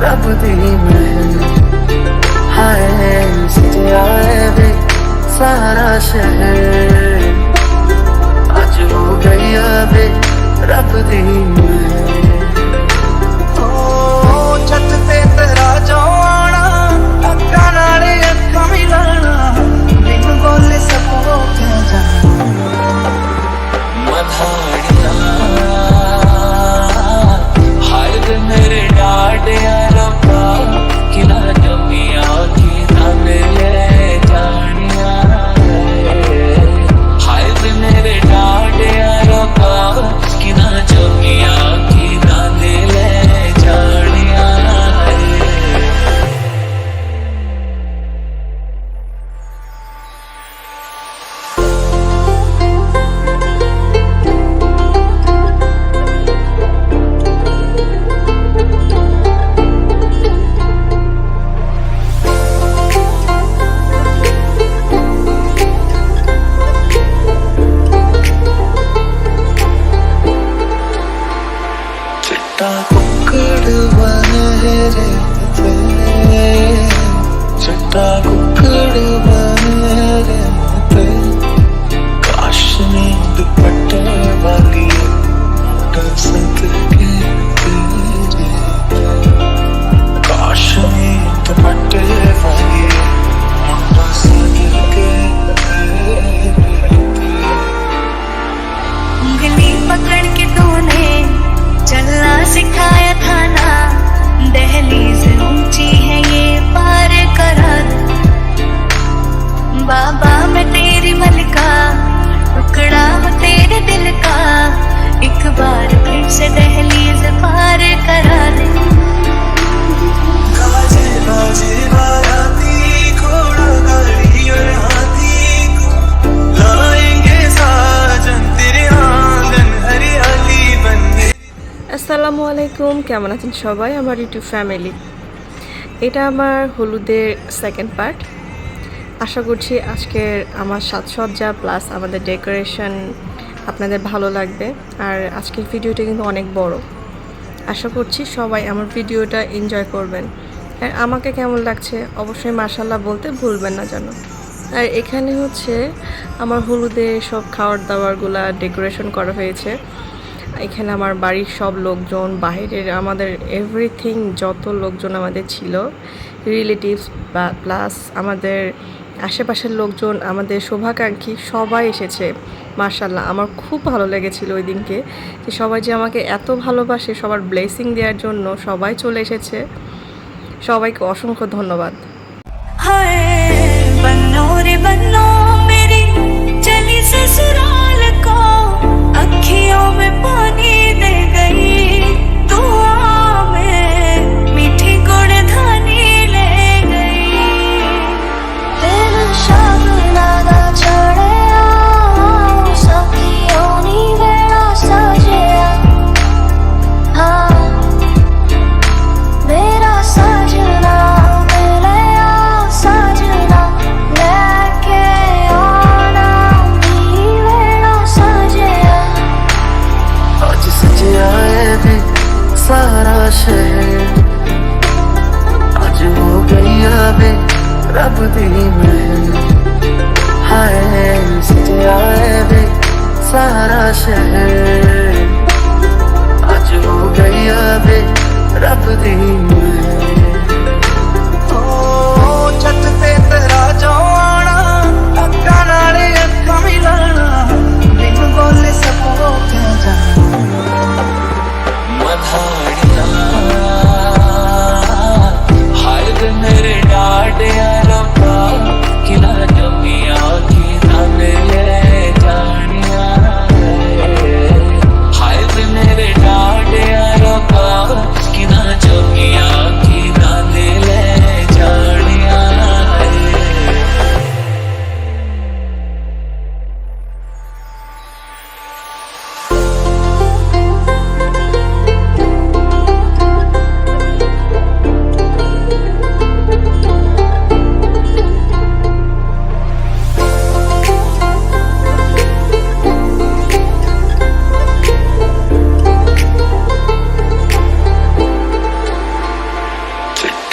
रब दी महल हाय सजया वे सारा शहर अज हो गई वे रब दी महल छत ते तेरा जो आना अक्का नाले अक्का मिलाना बिन बोले सब हो क्या जाना मधाड़िया हाय वे मेरे डाडिया रब्बा किला जमिया की धन ले जानिया हाय वे मेरे डाडिया रब्बा किला जमिया की धन ले जानिया चिट्टा कुक्कड़ बने रे चिट्टा कुक्कड़ बने रे काश नींद दुपट्टे वाली सद के तेरे काश नींद दुपट्टे वाली सद के उंगली पकड़ के तूने चलना सिखाया था ना दहलीज ऊंची है ये पार करा बाबा मैं तेरी मलिका टुकड़ा हूँ तेरे दिल का एक बार फिर से दहलीज पार करा दे गाजे गाजे बाराती घोड़ा गाड़ी और हाथी को लाएंगे साजन तेरे आंगन हरियाली बन गई। আসসালামু আলাইকুম, কেমন আছেন সবাই আমার ইউটিউব ফ্যামিলি। এটা আমার হলুদের সেকেন্ড পার্ট। আশা করছি আজকের আমার সাজসজ্জা প্লাস আমাদের ডেকোরেশন আপনাদের ভালো লাগবে। আর আজকের ভিডিওটা কিন্তু অনেক বড়, আশা করছি সবাই আমার ভিডিওটা এনজয় করবেন। আর আমাকে কেমন লাগছে অবশ্যই মাশাআল্লাহ বলতে ভুলবেন না যেন। আর এখানে হচ্ছে আমার হলুদের সব খাওয়ার দাওয়ারগুলা ডেকোরেশন করা হয়েছে। এখানে আমার বাড়ির সব লোকজন, বাইরের আমাদের এভরিথিং যত লোকজন আমাদের ছিল, রিলেটিভস বা প্লাস আমাদের আশেপাশের লোকজন, আমাদের শুভাকাঙ্ক্ষী সবাই এসেছে। মাশাআল্লাহ আমার খুব ভালো লেগেছিল ওই দিনকে যে সবাই যে আমাকে এত ভালোবাসে, সবার ব্লেসিং দেওয়ার জন্য সবাই চলে এসেছে। সবাইকে অসংখ্য ধন্যবাদ। हाय बन्नो रे बन्नो मेरी चली ससुराल को अखियों में पानी दे गई दुआ में मीठी गुड़ धानी ले गई दिल शागुनागा चढ़े सखियों नी वेड़ा सजे हाँ मेरा सजना मिले सजना लेके आना भी वेड़ा सजे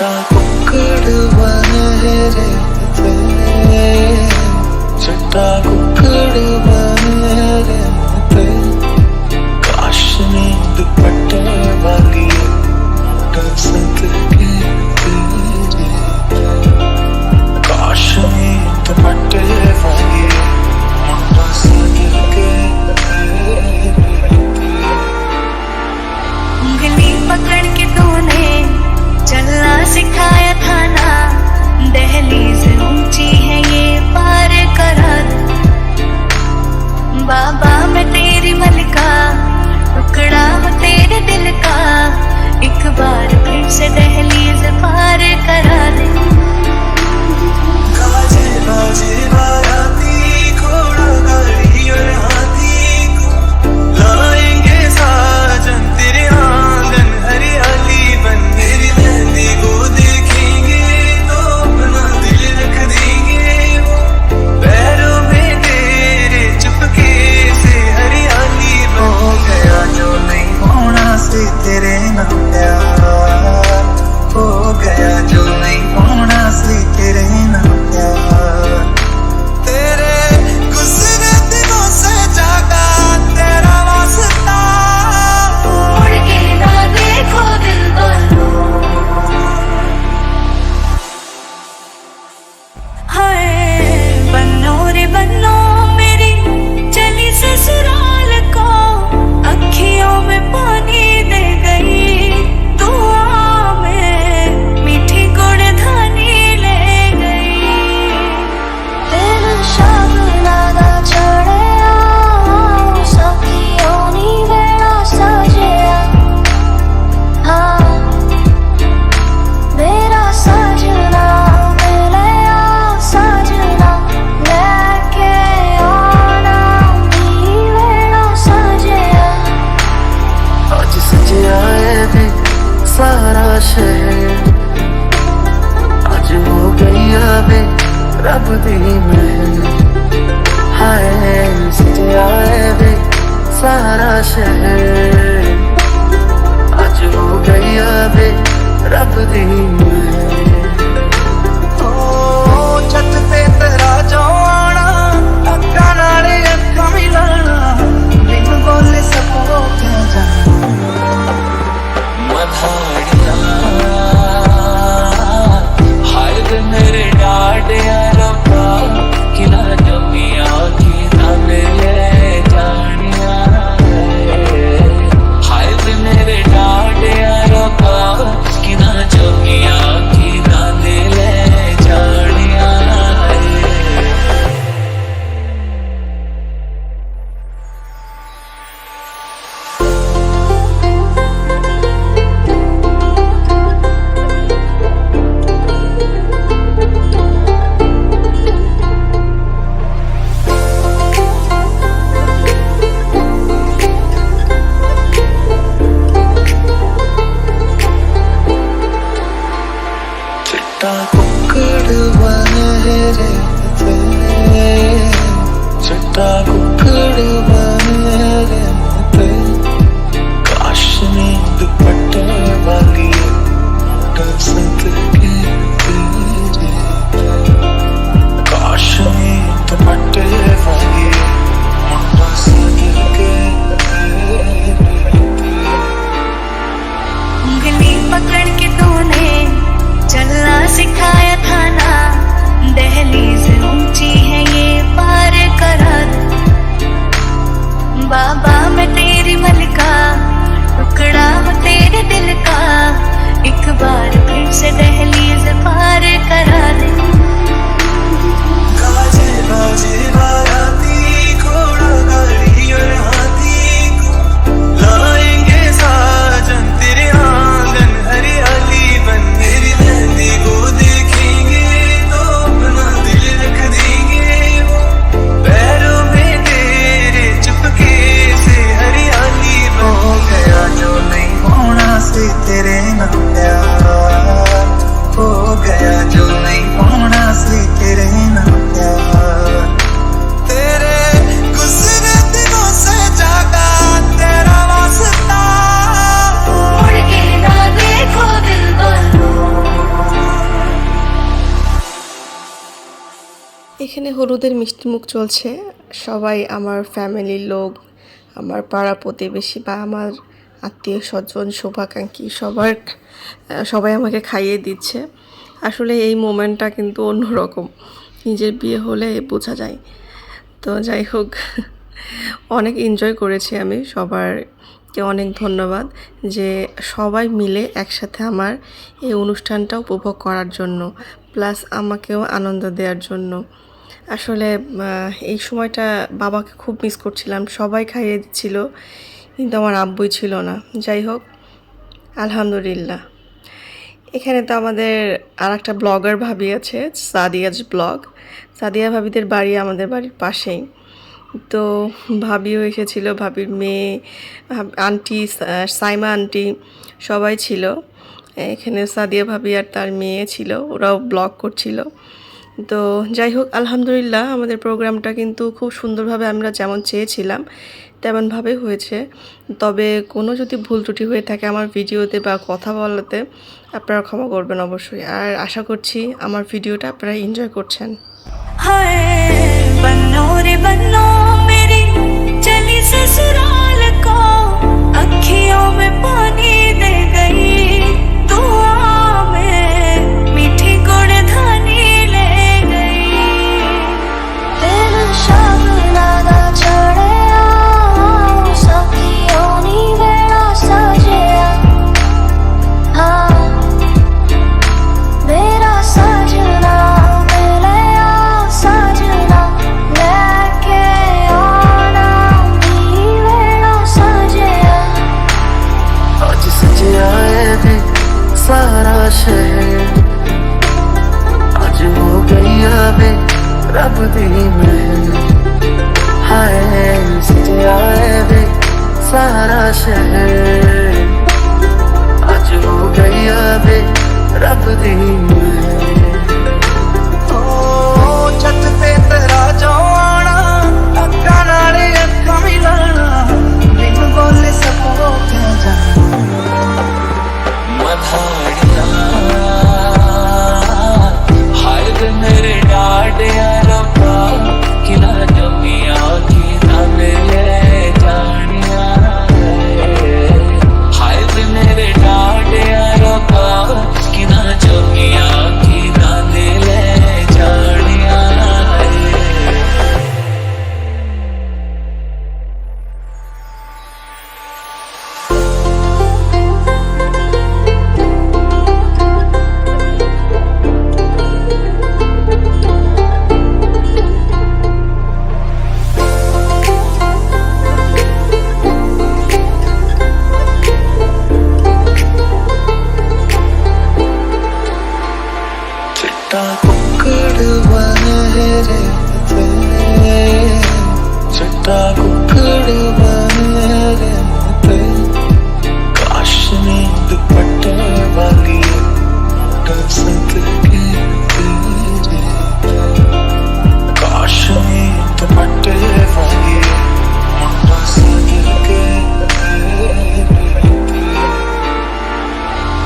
चिट्टा कुक्कड़ बने रहते, चिट्टा कुक्कड़ बने रहते, काश में दुपट्टे वाली सदके तेरे, काश में दुपट्टे वाली सदके तेरे। उंगली पकड़ के तूने चलना सिखाया था ना, दहलीज ऊंची है ये पार करा दे। बाबा मैं तेरी मलिका, टुकड़ा हूँ तेरे दिल का, एक बार फिर से दहलीज पार करा दे। बाजे बाजे बाराती घोड़ा गाड़ी और हाथी को लाएंगे साजन तेरे आंगन हरियाली बन, मेरी मेहंदी को देखेंगे तो अपना दिल रख देंगे वो, पैरों में तेरे चुपके से हरियाली बन। हो गया जो नहीं होना से तेरे ना प्यार, हो गया जो नहीं होना से तेरे ना प्यार, तेरे गुजरे दिनों से जागा तेरा वास्ता। मुड़ के ना देखो दिल बनो, हाय बनो रे बनो मेरी चली ससुराल को, अखियों में पानी दे गई दुआ में, मीठी गुड़ धानी ले गई। दिल शाम नादा चढ़या, सखियों नी वेड़ा सजया, हाँ मेरा सजना मिलया, सजना लेके आना नी वेड़ा सजया। आज सजया है वे सारा शहर, आज हो गई वे रब दी महल, हाय सजया है वे सारा शहर, आज हो गई वे रब दी महल। ओ छत ते तेरा जो आना, अक्खां नाल अक्खां मिलाना, बिन बोले सबो क्या जाना। मधाड़िया हाय वे मेरे डाडिया रब्बा, किला जमिया की नाल ले जानिया, हाय वे मेरे डाडिया रब्बा, किला जमिया की नाल ले जानिया। चिट्टा कुक्कड़ बने रहते, चिट्टा कुक्कड़ बने रहते, काश में दुपट्टे वाली सदके तेरे, काश में दुपट्टे वाली सदके तेरे। उंगली पकड़ के तूने चलना सिखाया था ना, दहलीज ऊंची है ये पार करा दे। बाबा मैं तेरी मलिका, टुकड़ा हूँ तेरे दिल का, এখানে হলুদের মিষ্টিমুখ চলছে। সবাই আমার ফ্যামিলির লোক, আমার পাড়া প্রতিবেশী বা আমার আত্মীয় স্বজন শুভাকাঙ্ক্ষী সবাই আমাকে খাইয়ে দিচ্ছে। আসলে এই মোমেন্টটা কিন্তু অন্যরকম, নিজের বিয়ে হলে বোঝা যায়। তো যাই হোক, অনেক এনজয় করেছি আমি। সবারকে অনেক ধন্যবাদ যে সবাই মিলে একসাথে আমার এই অনুষ্ঠানটা উপভোগ করার জন্য, প্লাস আমাকেও আনন্দ দেওয়ার জন্য। আসলে এই সময়টা বাবাকে খুব মিস করছিলাম। সবাই খাইয়ে দিচ্ছিল, কিন্তু আমার আব্বুই ছিল না। যাই হোক, আলহামদুলিল্লাহ। এখানে তো আমাদের আর একটা ব্লগার ভাবি আছে, সাদিয়াজ ব্লগ। সাদিয়া ভাবিদের বাড়ি আমাদের বাড়ির পাশেই। তো ভাবিও এসেছিল, ভাবির মেয়ে, আন্টি, সাইমা আন্টি সবাই ছিল এখানে। সাদিয়া ভাবি আর তার মেয়ে ছিল, ওরাও ব্লগ করছিল। তো যাই হোক, আলহামদুলিল্লাহ আমাদের প্রোগ্রামটা কিন্তু খুব সুন্দরভাবে আমরা যেমন চেয়েছিলাম তেমনভাবে হয়েছে। তবে কোনো যদি ভুল ত্রুটি হয়ে থাকে আমার ভিডিওতে বা কথা বলাতে, আপনারা ক্ষমা করবেন অবশ্যই। আর আশা করছি আমার ভিডিওটা আপনারা এনজয় করছেন। हाय बन्नो रे बन्नो मेरी चली ससुराल को, अखियों में पानी दे गई दुआ में मीठी गुड़ धानी ले गई। दिल शबनादा चढ़या सखियों नी वेड़ा सजया, हाँ मेरा सजना सारा शहर आज हो गई वे रब दी महल, हाय सजा वे सारा शहर आज हो गई वे रब दी महल। ओ छत पे तेरा जो आना, अक्का नाले अक्का मिलाना, बिन बोले सबको क्या जाना। हाय मेरे डाडिया रब्बा किला जमिया की नाले जानिया, हाय मेरे डाडिया रब्बा किला जमिया की नाले जानिया। चिट्टा कुकड़ बने थे, काश नींद दुपट्टे वाली सदके तेरे, काश नींद दुपट्टे वाली सदके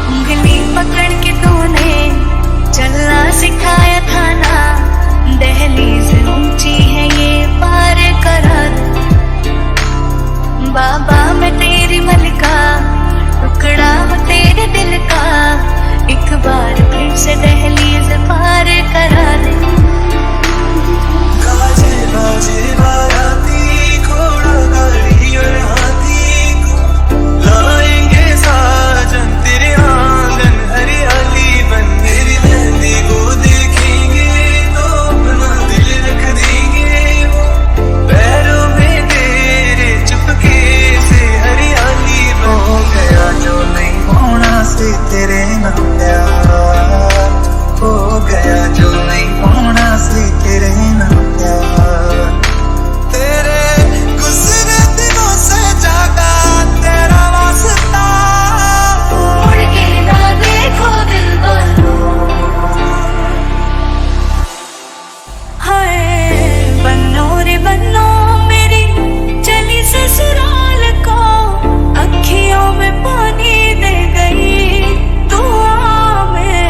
उंगली पकड़ के तूने चलना सिखाया था ना, दहलीज ऊंची है ये पार करा दे। बाबा मैं तेरी मलिका, टुकड़ा हूँ तेरे दिल का, एक बार फिर से दहलीज पार करा दे। गाजे बाजे बाराती घोड़ा गाड़ी और हाथी को, लाएंगे साजन तेरे आंगन हरियाली बन। मेरी मेहंदी को देखेंगे तो अपना दिल रख देंगे वो, पैरों में तेरे चुपके से हरियाली बन। हो गया जो नहीं होना से तेरे ना प्यार, हो गया जो नहीं होना से तेरे ना प्यार। तेरे गुजरे दिनों से जागा तेरा वास्ता, मुड़ के ना देखो दिल वालों, हाय बन्नो रे बन्नो मेरी चली ससुराल को, अखियों में पानी दे गई दुआ में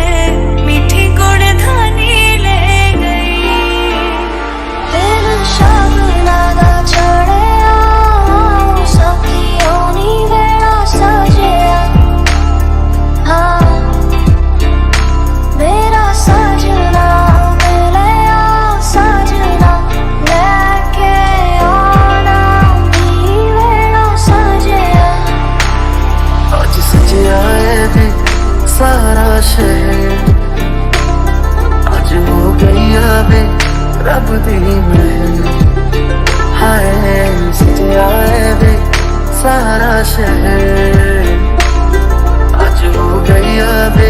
शहर आज हो गई बे रब दी महल हाय सजिया बे सारा शहर आज हो गई बे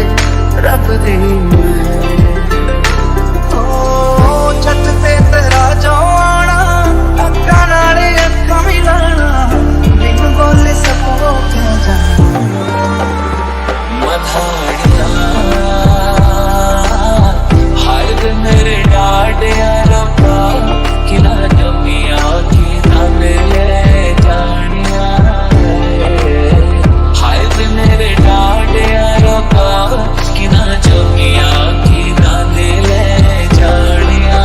रब दी महल छत ते तेरा जो आना अक्का नाले अक्का मिलाना बिन बोले सबो क्या जाना मधाड़िया हाय वे मेरे डाडिया रब्बा किला जमिया की धन ले जानिया हाय वे मेरे डाडिया रब्बा किला जमिया की धन ले जानिया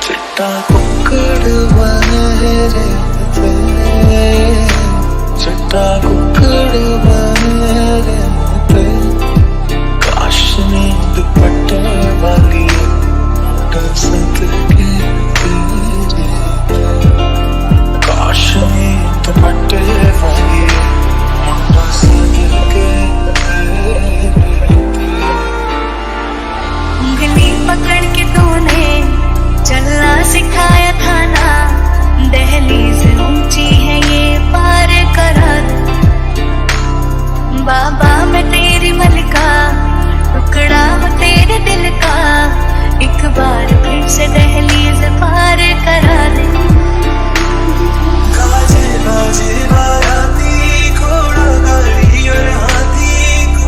चिट्टा कुक्कड़ बने रहते चिट्टा कुक्कड़ बने रहते काश नींद दुपट्टे वाली मोटर सदके तेरे काश नींद दुपट्टे वाली मोटर सदके उंगली पकड़ के तूने चलना सिखाया था ना दहलीज ऊंची है ये पार करा दे बाबा मैं तेरी मलिका टुकड़ा हूँ तेरे दिल का एक बार फिर से दहलीज पार करा दे गाजे गाजे बाराती घोड़ा गाड़ी और हाथी को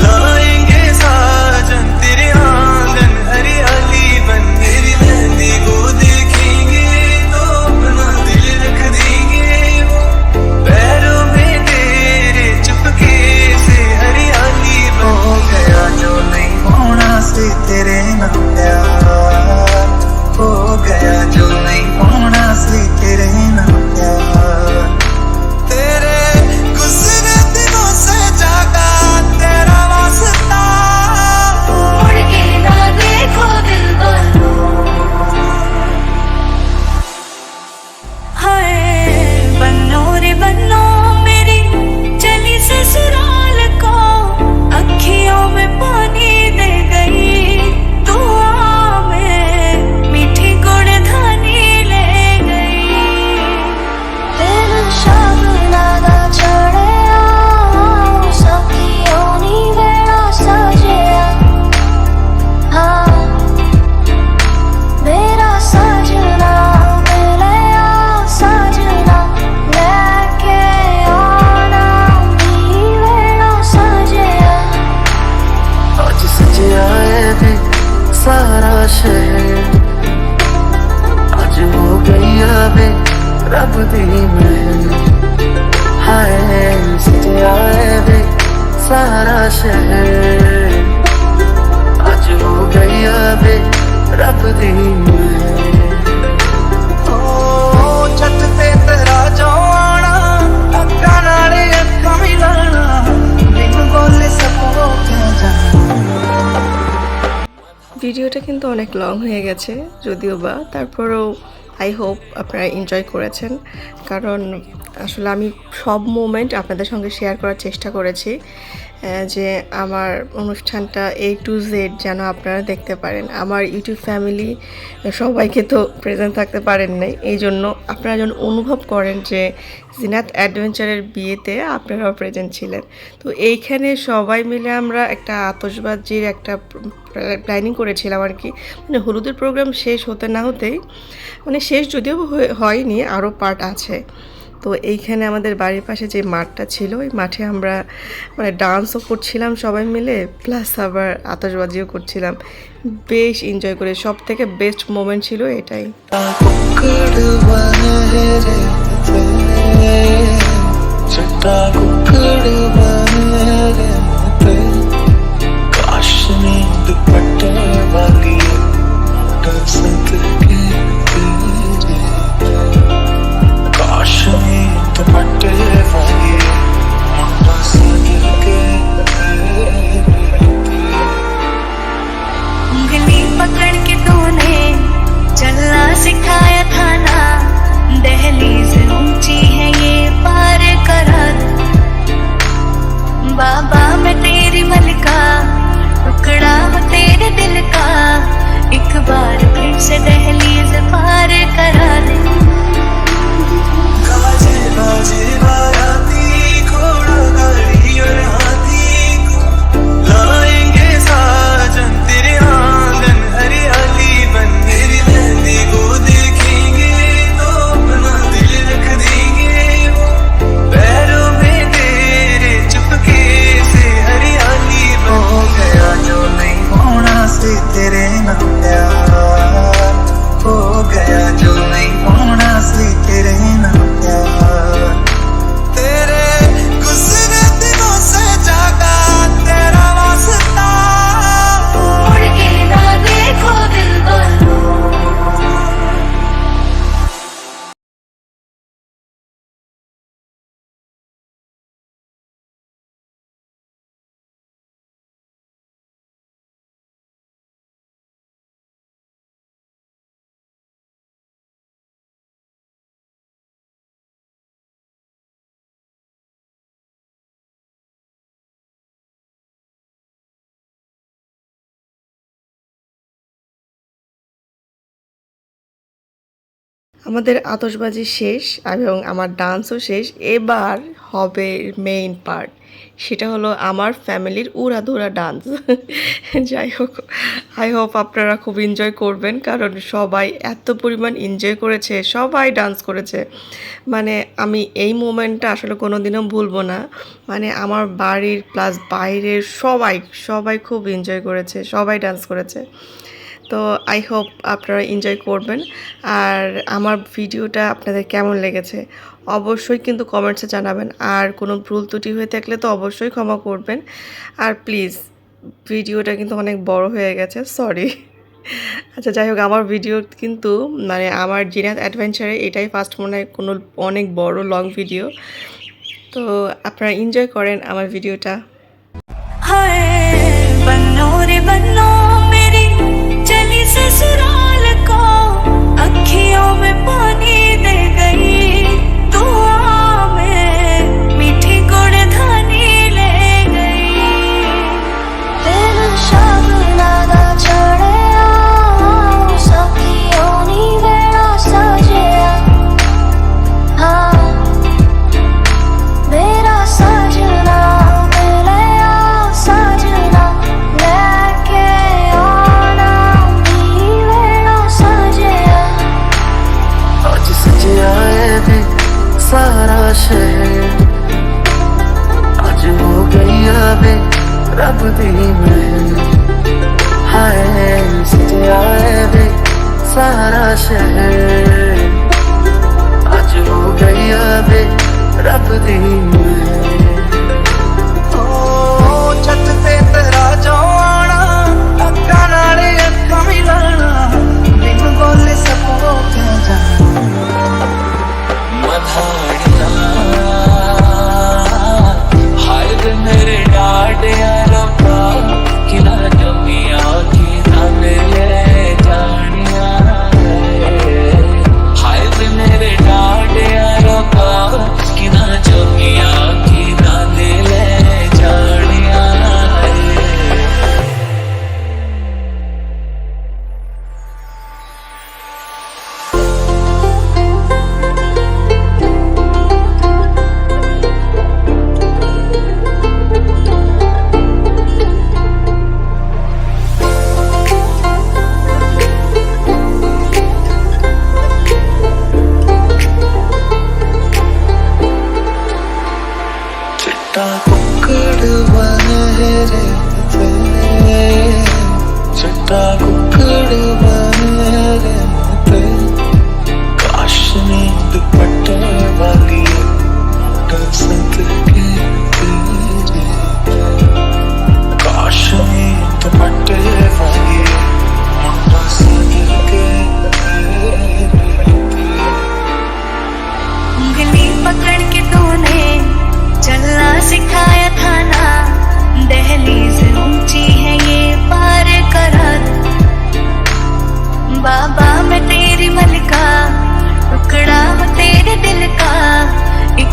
लाएंगे साजन तेरे आंगन हरियाली बन मेरी मेहंदी को देखेंगे तो अपना दिल रख देंगे वो पैरों में तेरे चुपके से हरियाली बन हो गया जो नहीं होना से तेरे ना प्यार हो गया जो नहीं होना से तेरे ना प्यार तेरे गुजरे दिनों से जागा तेरा वास्ता मुड़ के ना देखो दिल वालों हाय बन्नो रे बन्नो मेरी चली ससुराल को अखियों में पानी दे गई दुआ में मीठी गुड़ धानी ले गई तेरे शाम नादा चढ़े सखियों नी वेड़ा सजिया हाँ मेरा सजना मिलया सजना लेके आना नी वेड़ा सजिया आज सजिया बे सारा शहर आज हो गई बे रब दी महल हाय सजिया बे सारा शहर आज हो गई बे रब दी महल छत ते तेरा जो आना अक्का नाले अक्का मिलाना बिन बोले सबो क्या जाना ভিডিওটা কিন্তু অনেক লং হয়ে গেছে যদিও বা তারপরেও আই হোপ আপনারা এনজয় করেছেন কারণ আসলে আমি সব মোমেন্ট আপনাদের সঙ্গে শেয়ার করার চেষ্টা করেছি যে আমার অনুষ্ঠানটা A to Z যেন আপনারা দেখতে পারেন আমার ইউটিউব ফ্যামিলি সবাইকে তো প্রেজেন্ট থাকতে পারেন নাই এই জন্য আপনারা যেন অনুভব করেন যে জিনাত অ্যাডভেঞ্চারের বিয়েতে আপনারাও প্রেজেন্ট ছিলেন তো এইখানে সবাই মিলে আমরা একটা আতশবাজির একটা প্ল্যানিং করেছিলাম আর কি মানে হলুদের প্রোগ্রাম শেষ হতে না হতেই মানে শেষ যদিও হয়নি আরও পার্ট আছে তো এইখানে আমাদের বাড়ির পাশে যে মাঠটা ছিল ওই মাঠে আমরা মানে ডান্সও করছিলাম সবাই মিলে প্লাস আবার আতশবাজিও করছিলাম বেশ এনজয় করে সব থেকে বেস্ট মোমেন্ট ছিল এটাই दुपट्टे वाली पकड़ के तूने चलना सिखाया था ना, दहलीज ऊंची है ये पार करा दे। बाबा मैं तेरी मलिका, टुकड़ा हूँ तेरे दिल का, एक बार फिर से दहलीज पार करा दे। बाजे बाजे बाराती घोड़ा गाड़ी और हाथी को लाएंगे साजन तेरे आंगन हरियाली बन। मेरी मेहंदी को देखेंगे तो अपना दिल रख देंगे वो, पैरों में तेरे चुपके से हरियाली बन। हो गया जो नहीं होना से तेरे नाम प्यार, हो गया जो नहीं होना से तेरे नाम प्यार। तेरे गुजरे दिनों से जागा तेरा वास्ता, मुड़ के ना देखो दिल वालों। আমাদের আতশবাজি শেষ এবং আমার ডান্সও শেষ। এবার হবে মেইন পার্ট, সেটা হলো আমার ফ্যামিলির উড়াধুরা ডান্স। যাই হোক, আই হোপ আপনারা খুব এনজয় করবেন, কারণ সবাই এত পরিমাণ এনজয় করেছে, সবাই ডান্স করেছে। মানে আমি এই মোমেন্টটা আসলে কোনো দিনও ভুলবো না। মানে আমার বাড়ির প্লাস বাইরের সবাই খুব এনজয় করেছে, সবাই ডান্স করেছে। তো আই হোপ আপনারা এনজয় করবেন। আর আমার ভিডিওটা আপনাদের কেমন লেগেছে অবশ্যই কিন্তু কমেন্টসে জানাবেন। আর কোনো ভুল ত্রুটি হয়ে থাকলে তো অবশ্যই ক্ষমা করবেন। আর প্লিজ, ভিডিওটা কিন্তু অনেক বড় হয়ে গেছে, সরি। আচ্ছা যাই হোক, আমার ভিডিও কিন্তু মানে আমার জিনাত অ্যাডভেঞ্চারে এটাই ফার্স্ট মনে হয় কোনো অনেক বড় লং ভিডিও। তো আপনারা এনজয় করেন আমার ভিডিওটা। हाय बन्नो रे बन्नो मेरी चली ससुराल को, अखियों में पानी दे गई दुआ में मीठी गुड़ धानी ले गई। दिल शबनादा चढ़या सखियों नी वेड़ा सजया, हाँ मेरा सजना मिलया सजना, लेके आना भी वेड़ा सजया। आज सजया है वे सारा शहर, आज हो गई वे रब दी महल। हाय सजया है वे सारा शहर, आज हो गई वे रब दी महल। ओ छत ते तेरा जो आना, अक्का नाले अक्का मिलाना, बिन बोले सबो कह जाना। मधाड़िया हाय वे मेरे डाडिया रब्बा, किला जमिया की धन ले जानिया।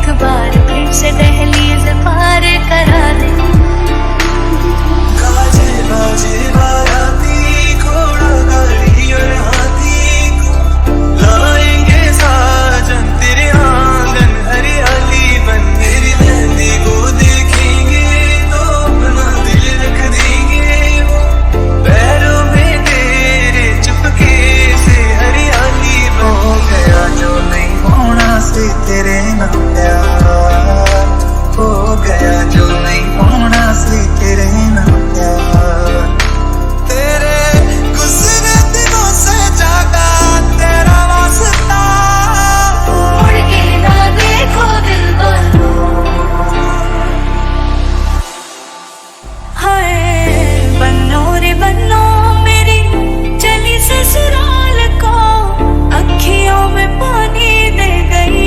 एक बार फिर से दहलीज पार करा दे। बाजे बाजे बाराती घोड़ा गाड़ी और हाथी को लाएंगे साजन तेरे आंगन हरियाली बन। मेरी मेहंदी को देखेंगे तो अपना दिल रख देंगे वो पैरों में तेरे चुपके से हरियाली बन। हो गया जो नहीं होना से तेरे ना प्यार, हो गया जो नहीं होना से तेरे ना प्यार। तेरे गुजरे दिनों से जागा तेरा वास्ता, मुड़ के ना देखो दिल वालों, हाय बन्नो रे बन्नो मेरी चली ससुराल को, अखियों में पानी दे गई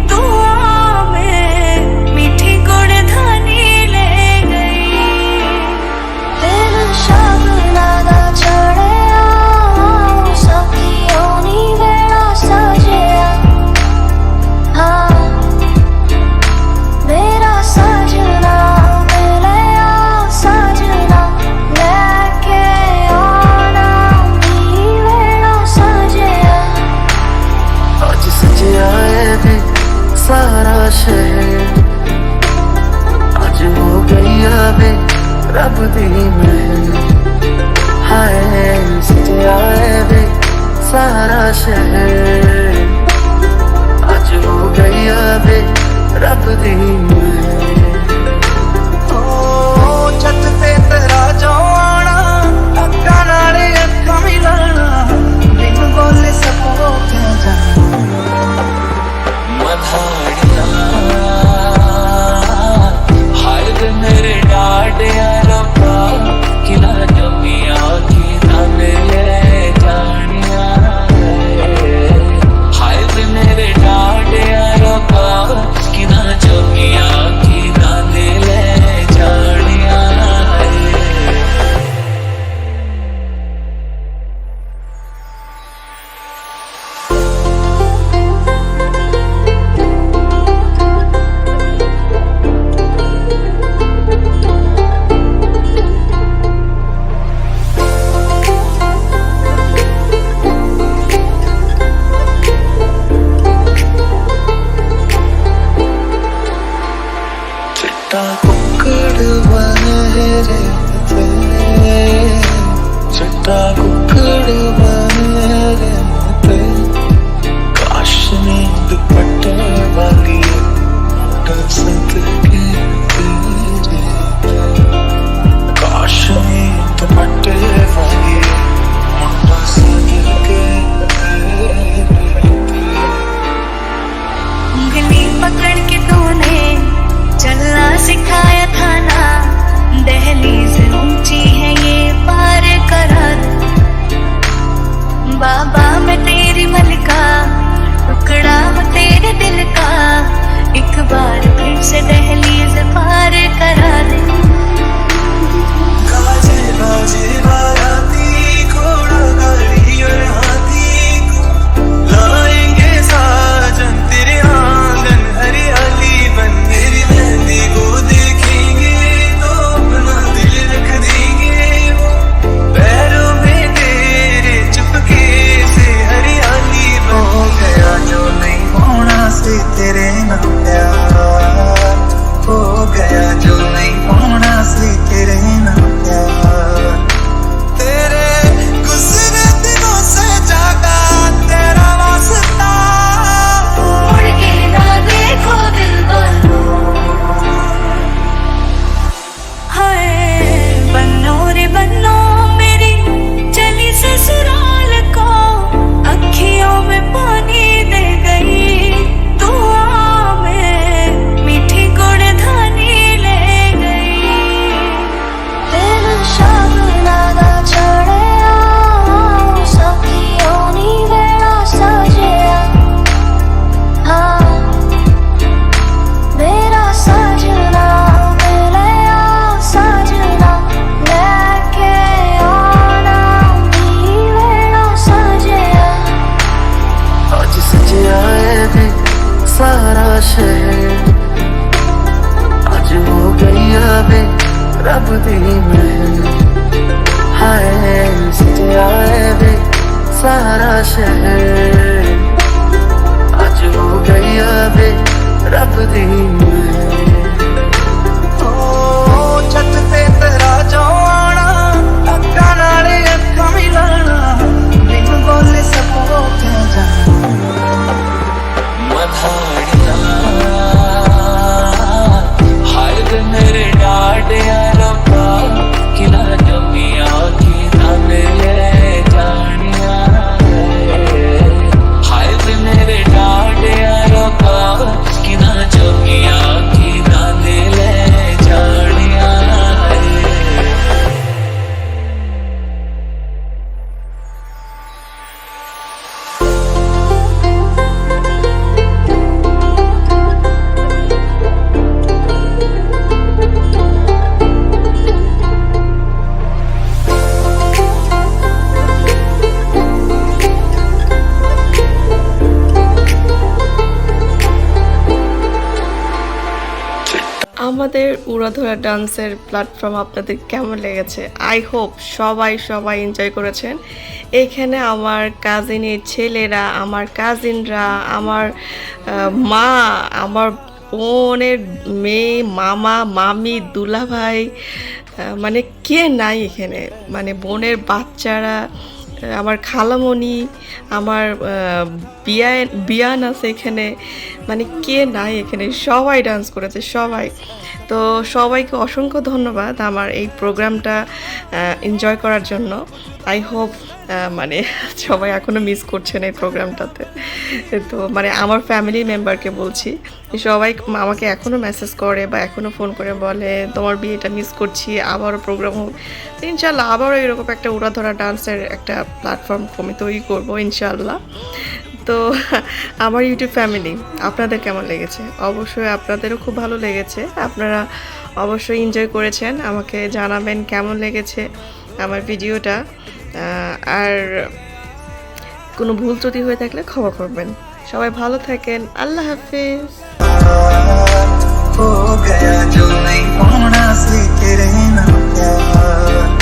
दुआ में मीठी गुड़धानी ले गई। तेरे शाम नागा चढ़े सखियों नी वेड़ा सजया, हाँ मेरा सजना मिलया सजना लेके आना नी वेड़ा सजया। आज सजिया है वे सारा शहर, आज हो गई वे रब दी महल। हाय सजिया है वे सारा शहर, आज हो गई वे रब दी महल। ओ छत ते तेरा जो आना अक्का नाले अक्का मिलाना, बिन बोले सबको क्या जाना। मधाड़िया हाय वे मेरे डाडिया रब्बा, किला जमिया की धन ले जानिया। हाय वे मेरे डाडिया रब्बा, किला जमिया की धन ले जानिया। चिट्टा कुक्कड़ बने रहते, चिट्टा कुक्कड़ बने रहते, काश नींद दुपट्टे वाली मोटर सदके तेरे, काश नींद दुपट्टे वाली मोटर सदके तेरे। उंगली पकड़ के तूने चलना सिखाया था ना, दहलीज ऊंची है ये पार करा दे। बाबा मैं तेरी मलिका, टुकड़ा हूँ तेरे दिल का, एक बार फिर से दहलीज पार करा दे। बाजे बाजे बाराती घोड़ा गाड़ी और हाथी को लाएंगे साजन तेरे आंगन हरियाली बन। मेरी मेहंदी को देखेंगे तो अपना दिल रख देंगे वो पैरों में तेरे चुपके से हरियाली बन। हो गया जो नहीं होना से तेरे ना प्यार, हो गया जो नहीं होना से तेरे ना प्यार। तेरे गुजरे दिनों से जागा तेरा वास्ता, मुड़ के ना देखो दिल वालों, हाय बन्नो रे बन्नो मेरी चली ससुराल को, अखियों में पानी दे गई दुआ में मीठी गुड़धानी ले गई। तेरे शाम नागा चढ़े सखियों नी वेड़ा सजया, हाँ मेरा सजना मिलया सजना लेके आना नी वेड़ा सजया। आज सजिया है वे सारा शहर, वे रब दी महल हाय सजया वे सारा शहर अज हो गया वे रब दी महल छत ते तेरा जो आना अक्कां नाल अक्कां मिलाना बिन बोले सबो कह जाना मधाड़िया हाय वे मेरे डाडिया रब्बा किला जमिया की नाम ले जानिया हाय वे मेरे डाडिया रब्बा किला जमिया की नाम ले जानिया আমাদের উড়াধরা ডান্সের প্ল্যাটফর্ম আপনাদের কেমন লেগেছে? আই হোপ সবাই এনজয় করেছেন। এখানে আমার কাজিনের ছেলেরা, আমার কাজিনরা, আমার মা, আমার বোনের মেয়ে, মামা, মামি, দুলাভাই, মানে কে নাই এখানে, মানে বোনের বাচ্চারা, আমার খালামণি, আমার বিয়ান আছে এখানে, মানে কে নাই এখানে, সবাই ডান্স করেছে সবাই। তো সবাইকে অসংখ্য ধন্যবাদ আমার এই প্রোগ্রামটা এনজয় করার জন্য। আই হোপ মানে সবাই এখনও মিস করছেন এই প্রোগ্রামটাতে। তো মানে আমার ফ্যামিলি মেম্বারকে বলছি, সবাই আমাকে এখনও মেসেজ করে বা এখনও ফোন করে বলে তোমার বিয়েটা মিস করছি, আবারও প্রোগ্রাম হোক। ইনশাল্লাহ আবারও এরকম একটা উড়াধরা ডান্সের একটা প্ল্যাটফর্ম আমি তৈরি করবো ইনশাল্লাহ। তো আমার ইউটিউব ফ্যামিলি আপনাদের কেমন লেগেছে? অবশ্যই আপনাদেরও খুব ভালো লেগেছে, আপনারা অবশ্যই এনজয় করেছেন। আমাকে জানাবেন কেমন লেগেছে আমার ভিডিওটা, আর কোনো ভুল ত্রুটি হয়ে থাকলে ক্ষমা করবেন। সবাই ভালো থাকেন, আল্লাহ হাফিজ। हो गया जो नहीं होना सी तेरे ना प्यार